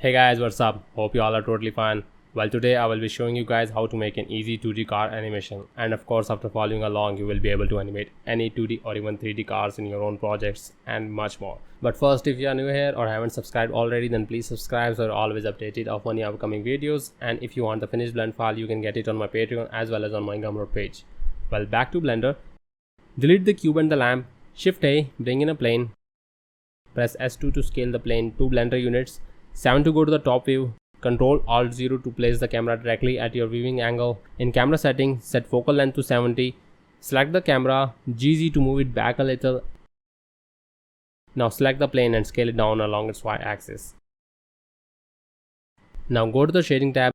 Hey guys, what's up? Hope you all are totally fine. Well, today I will be showing you guys how to make an easy 2D car animation, and of course after following along you will be able to animate any 2D or even 3D cars in your own projects and much more. But first, if you are new here or haven't subscribed already, then please subscribe so you're always updated of any upcoming videos, and if you want the finished blend file you can get it on my Patreon as well as on my Gumroad page. Well, back to Blender. Delete the cube and the lamp, Shift A, bring in a plane, press S2 to scale the plane 2 Blender units, 7 to go to the top view, Ctrl Alt 0 to place the camera directly at your viewing angle. In camera settings, set focal length to 70, select the camera, GZ to move it back a little. Now select the plane and scale it down along its Y axis. Now go to the shading tab,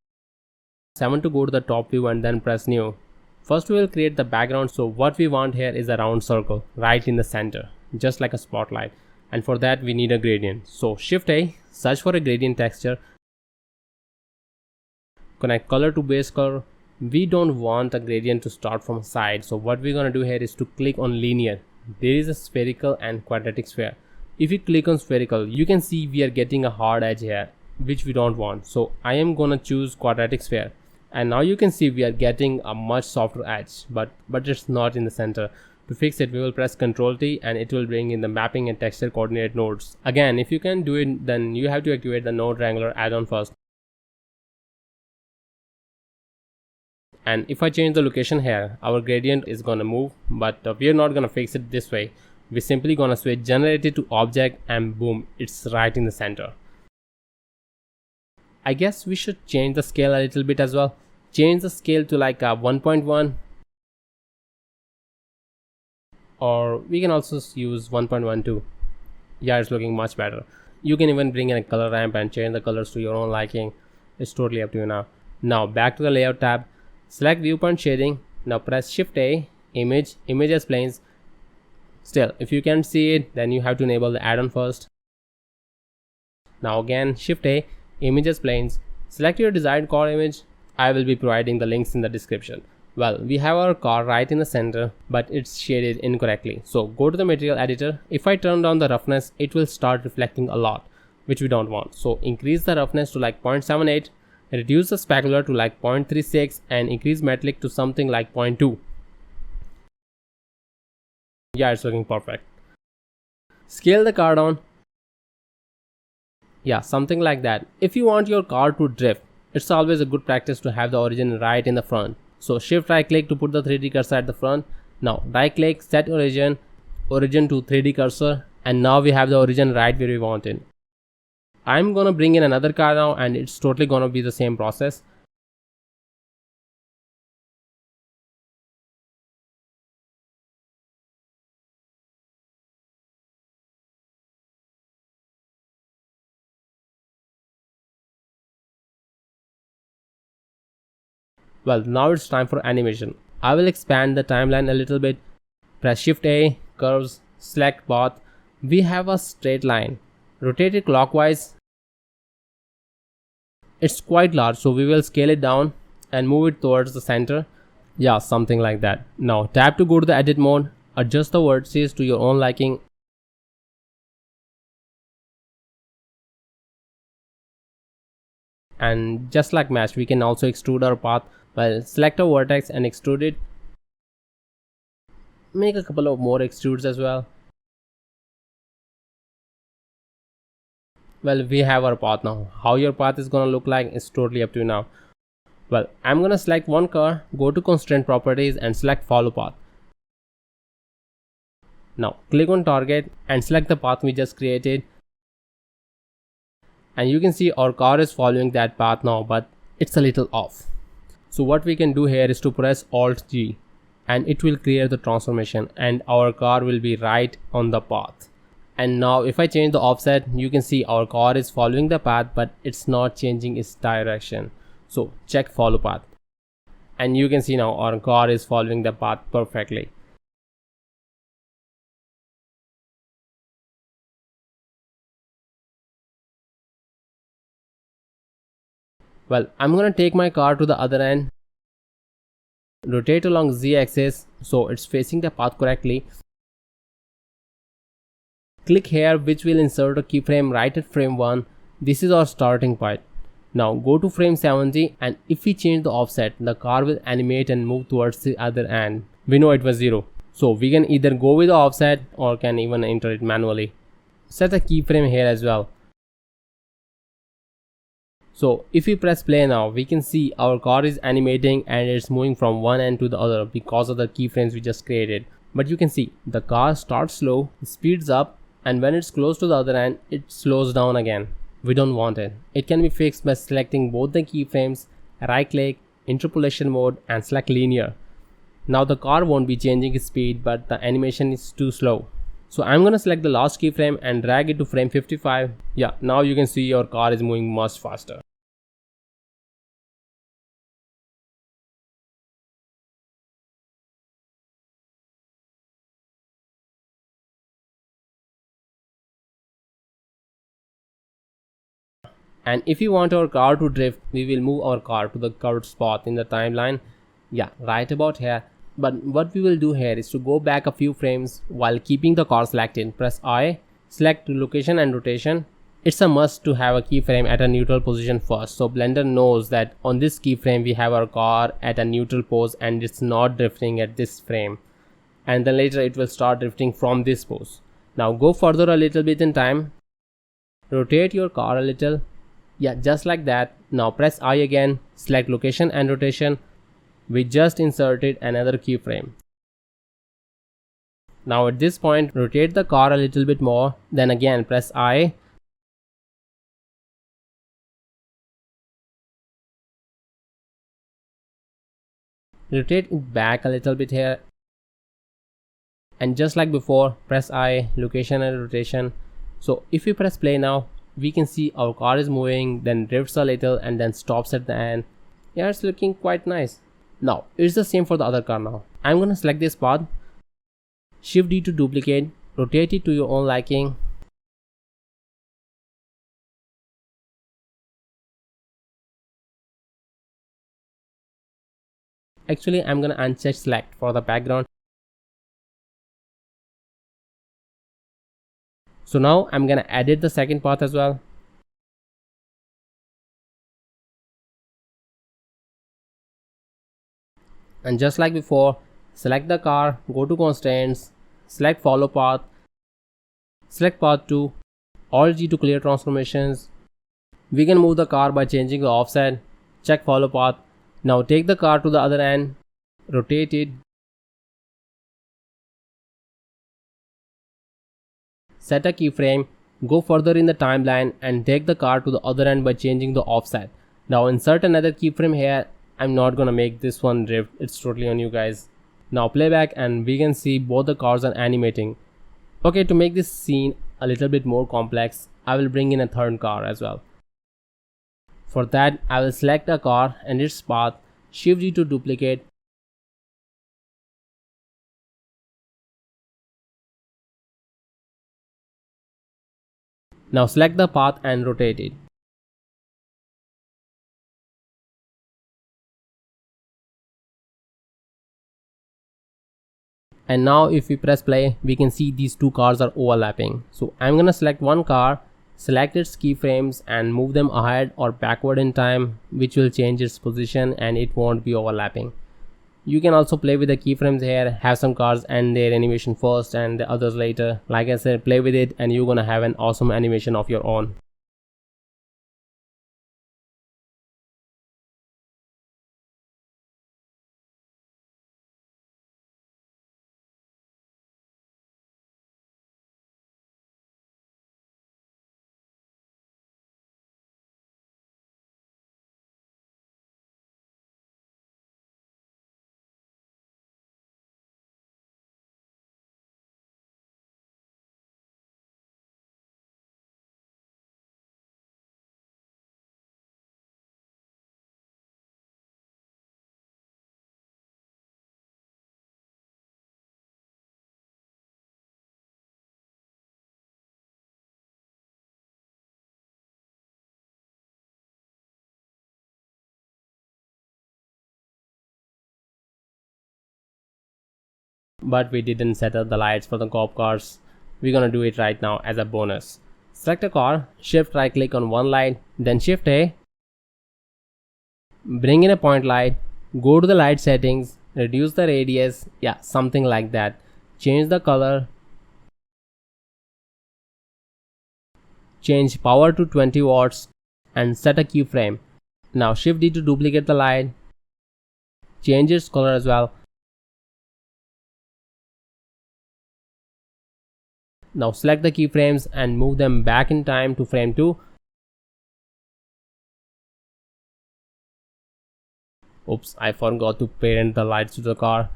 7 to go to the top view and then press new. First we will create the background, so what we want here is a round circle right in the center, just like a spotlight. And for that we need a gradient. So Shift A, search for a gradient texture, connect color to base color. We don't want a gradient to start from side, so what we're gonna do here is to click on linear. There is a spherical and quadratic sphere. If you click on spherical, you can see we are getting a hard edge here, which we don't want. So I am gonna choose quadratic sphere, and now you can see we are getting a much softer edge, but it's not in the center. To fix it, we will press Ctrl T and it will bring in the mapping and texture coordinate nodes. Again, if you can do it, then you have to activate the node wrangler add-on first. And if I change the location here, our gradient is gonna move, but we are not gonna fix it this way. We're simply gonna switch generated to object and boom, it's right in the center. I guess we should change the scale a little bit as well. Change the scale to like a 1.1. Or we can also use 1.12. Yeah, it's looking much better. You can even bring in a color ramp and change the colors to your own liking. It's totally up to you now. Now back to the layout tab, select viewpoint shading. Now press Shift A, image as planes. Still, if you can't see it, then you have to enable the add-on first. Now again, Shift A, image as planes. Select your desired car image. I will be providing the links in the description. Well, we have our car right in the center, but it's shaded incorrectly. So go to the material editor. If I turn down the roughness, it will start reflecting a lot, which we don't want. So increase the roughness to like 0.78, reduce the specular to like 0.36, and increase metallic to something like 0.2. Yeah, it's looking perfect. Scale the car down. Yeah, something like that. If you want your car to drift, it's always a good practice to have the origin right in the front. So Shift right click to put the 3D cursor at the front. Now right click, set origin to 3D cursor, and now we have the origin right where we want it. I'm gonna bring in another car now and it's totally gonna be the same process. Well, now it's time for animation. I will expand the timeline a little bit. Press Shift A, curves, select path. We have a straight line. Rotate it clockwise. It's quite large, so we will scale it down and move it towards the center. Yeah, something like that. Now tap to go to the edit mode. Adjust the vertices to your own liking. And just like mesh, we can also extrude our path. Well, select a vertex and extrude it. Make a couple of more extrudes as well. Well, we have our path now. How your path is gonna look like is totally up to you now. Well, I'm gonna select one car, go to constraint properties and select follow path. Now click on target and select the path we just created. And you can see our car is following that path now, but it's a little off. So what we can do here is to press Alt G and it will clear the transformation and our car will be right on the path. And now if I change the offset, you can see our car is following the path, but it's not changing its direction. So check follow path. And you can see now our car is following the path perfectly. Well, I'm gonna take my car to the other end, rotate along Z axis so it's facing the path correctly. Click here, which will insert a keyframe right at frame 1. This is our starting point. Now go to frame 70, and if we change the offset, the car will animate and move towards the other end. We know it was 0. So we can either go with the offset or can even enter it manually. Set a keyframe here as well. So if we press play now, we can see our car is animating and it's moving from one end to the other because of the keyframes we just created. But you can see the car starts slow, speeds up, and when it's close to the other end, it slows down again. We don't want it. It can be fixed by selecting both the keyframes, right click, interpolation mode, and select linear. Now the car won't be changing its speed, but the animation is too slow. So I'm gonna select the last keyframe and drag it to frame 55. Yeah, now you can see your car is moving much faster. And if we want our car to drift, we will move our car to the curved spot in the timeline. Yeah, right about here. But what we will do here is to go back a few frames while keeping the car selected. Press I, select location and rotation. It's a must to have a keyframe at a neutral position first, so Blender knows that on this keyframe we have our car at a neutral pose and it's not drifting at this frame. And then later it will start drifting from this pose. Now go further a little bit in time. Rotate your car a little. Yeah, just like that. Now press I again, select location and rotation. We just inserted another keyframe. Now at this point, rotate the car a little bit more, then again press I. Rotate it back a little bit here. And just like before, press I, location and rotation. So if we press play now, we can see our car is moving, then drifts a little and then stops at the end. Yeah, it's looking quite nice. Now it's the same for the other car now. I'm gonna select this path, Shift D to duplicate, rotate it to your own liking. Actually, I'm gonna uncheck select for the background. So now I'm gonna edit the second path as well. And just like before, select the car, go to constraints, select follow path, select path 2, Alt G to clear transformations. We can move the car by changing the offset, check follow path. Now take the car to the other end, rotate it, set a keyframe, go further in the timeline and take the car to the other end by changing the offset. Now insert another keyframe here. I'm not gonna make this one drift, it's totally on you guys. Now playback and we can see both the cars are animating. Okay, to make this scene a little bit more complex, I will bring in a third car as well. For that, I will select a car and its path, Shift G to duplicate. Now select the path and rotate it. And now if we press play, we can see these two cars are overlapping. So I'm gonna select one car, select its keyframes and move them ahead or backward in time, which will change its position and it won't be overlapping. You can also play with the keyframes here, have some cars end their animation first and the others later. Like I said, play with it and you're gonna have an awesome animation of your own. But we didn't set up the lights for the cop cars. We're gonna do it right now as a bonus. Select a car, shift right click on one light, then shift A, bring in a point light, go to the light settings, reduce the radius, yeah, something like that. Change the color, change power to 20 watts and set a keyframe. Now shift D to duplicate the light, change its color as well. Now select the keyframes and move them back in time to frame 2. Oops, I forgot to parent the lights to the car.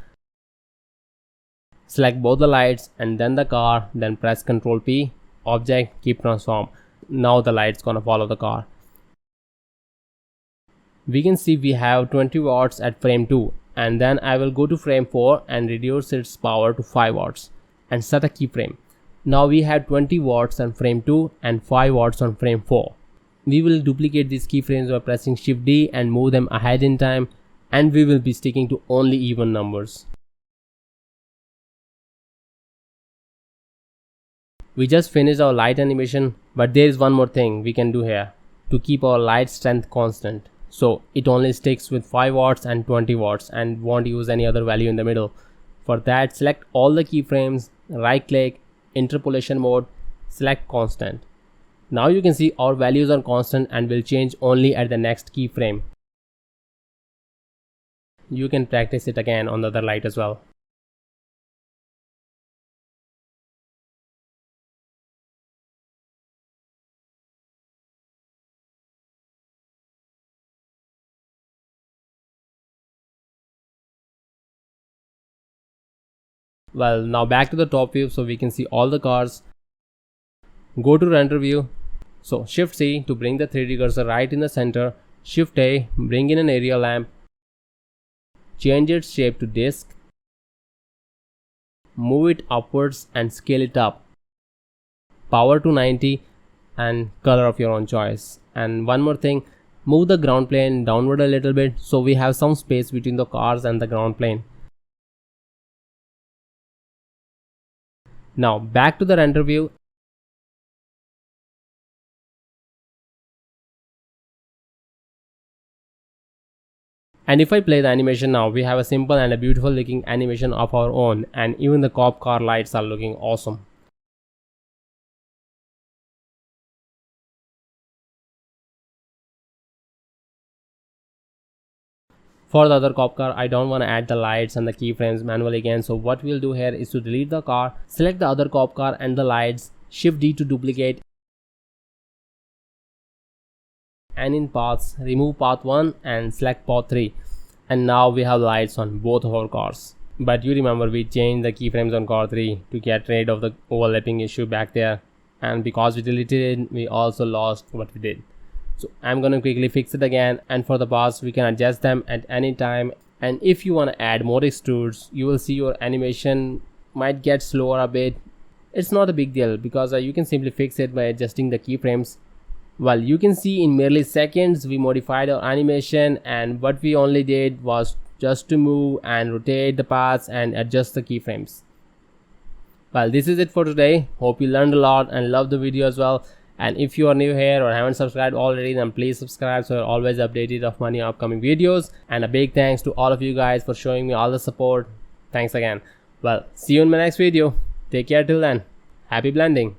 Select both the lights and then the car, then press Ctrl P, object, keep transform. Now the light's gonna follow the car. We can see we have 20 watts at frame 2, and then I will go to frame 4 and reduce its power to 5 watts and set a keyframe. Now we have 20 watts on frame 2 and 5 watts on frame 4. We will duplicate these keyframes by pressing Shift D and move them ahead in time, and we will be sticking to only even numbers. We just finished our light animation, but there is one more thing we can do here to keep our light strength constant. So it only sticks with 5 watts and 20 watts and won't use any other value in the middle. For that, select all the keyframes, right click, interpolation mode, select constant. Now you can see our values are constant and will change only at the next keyframe. You can practice it again on the other light as well. Well, now back to the top view so we can see all the cars. Go to render view. So Shift C to bring the 3D cursor right in the center. Shift A, bring in an area lamp. Change its shape to disc. Move it upwards and scale it up. Power to 90 and color of your own choice. And one more thing, move the ground plane downward a little bit so we have some space between the cars and the ground plane. Now back to the render view. And if I play the animation now, we have a simple and a beautiful looking animation of our own, and even the cop car lights are looking awesome. For the other cop car, I don't want to add the lights and the keyframes manually again, so what we'll do here is to delete the car, select the other cop car and the lights, Shift D to duplicate, and in paths, remove path 1 and select path 3, and now we have lights on both of our cars. But you remember we changed the keyframes on car 3 to get rid of the overlapping issue back there, and because we deleted it, we also lost what we did. So I'm gonna quickly fix it again, and for the paths we can adjust them at any time. And if you want to add more extrudes, you will see your animation might get slower a bit. It's not a big deal because you can simply fix it by adjusting the keyframes. Well, you can see in merely seconds we modified our animation, and what we only did was just to move and rotate the paths and adjust the keyframes. Well, this is it for today. Hope you learned a lot and loved the video as well. And if you are new here or haven't subscribed already, then please subscribe so you're always updated of my new upcoming videos. And a big thanks to all of you guys for showing me all the support. Thanks again. Well, see you in my next video. Take care till then. Happy blending.